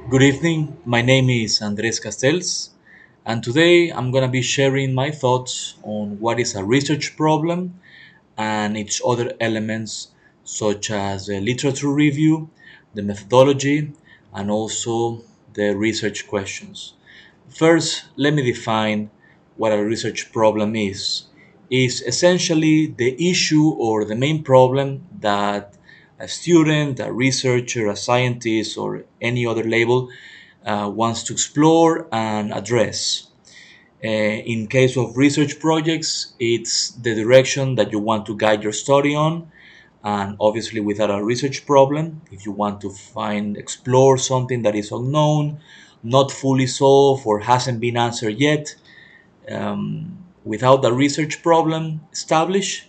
Good evening. My name is Andres Castells, and today I'm going to be sharing my thoughts on what is a research problem and its other elements, such as the literature review, the methodology, and also the research questions. First, let me define what a research problem is. Is essentially the issue or the main problem that a student, a researcher, a scientist, or any other label wants to explore and address. In case of research projects, it's the direction that you want to guide your study on. And obviously, without a research problem, if you want to explore something that is unknown, not fully solved, or hasn't been answered yet, without the research problem established,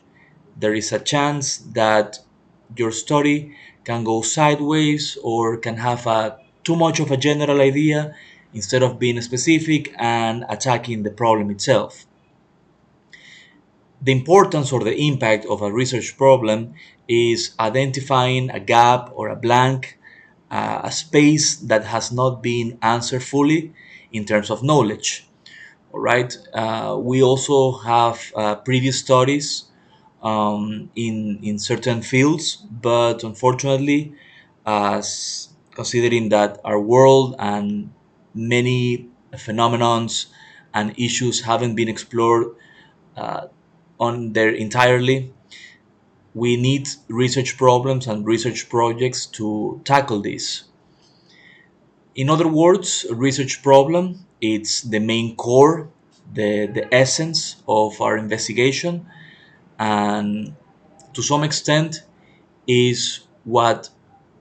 there is a chance that your study can go sideways or can have too much of a general idea instead of being specific and attacking the problem itself. The importance or the impact of a research problem is identifying a gap or a blank, a space that has not been answered fully in terms of knowledge. All right. We also have previous studies in certain fields, but unfortunately, as considering that our world and many phenomenons and issues haven't been explored uh, on their entirely, we need research problems and research projects to tackle this. In other words, a research problem, it's the main core, the essence of our investigation, and to some extent is what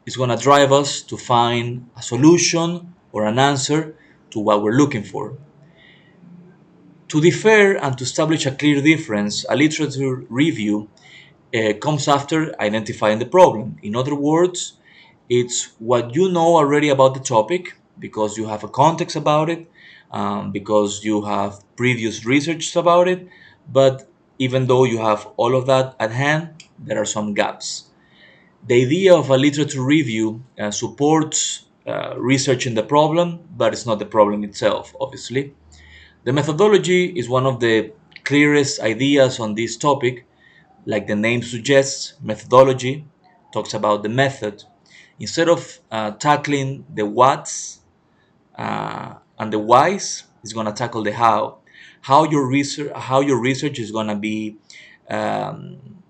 is going to drive us to find a solution or an answer to what we're looking for. To differ and to establish a clear difference, a literature review comes after identifying the problem. In other words, it's what you know already about the topic because you have a context about it, because you have previous research about it. But even though you have all of that at hand, there are some gaps. The idea of a literature review supports researching the problem, but it's not the problem itself, obviously. The methodology is one of the clearest ideas on this topic. Like the name suggests, methodology talks about the method. Instead of tackling the what's and the why's, it's going to tackle the how. How your research is going to be um,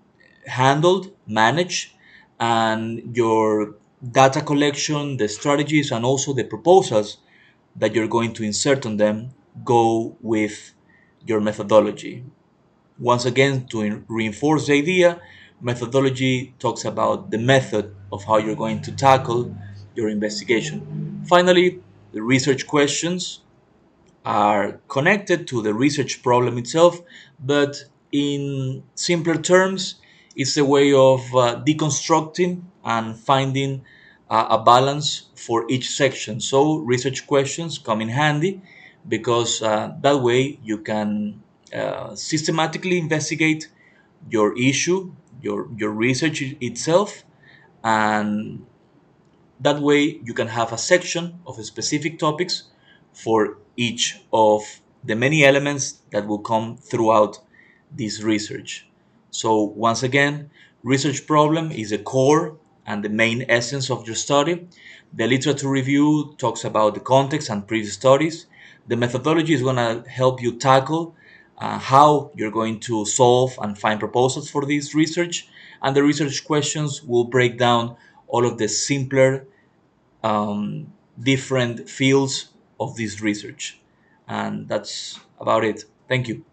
handled, managed, and your data collection, the strategies, and also the proposals that you're going to insert on them go with your methodology. Once again, to reinforce the idea, methodology talks about the method of how you're going to tackle your investigation. Finally, the research questions are connected to the research problem itself, but in simpler terms, it's a way of deconstructing and finding a balance for each section. So, research questions come in handy because that way you can systematically investigate your issue, your research itself, and that way, you can have a section of specific topics for each of the many elements that will come throughout this research. So, once again, research problem is the core and the main essence of your study. The literature review talks about the context and previous studies. The methodology is going to help you tackle how you're going to solve and find proposals for this research. And the research questions will break down all of the simpler different fields of this research. And that's about it. Thank you.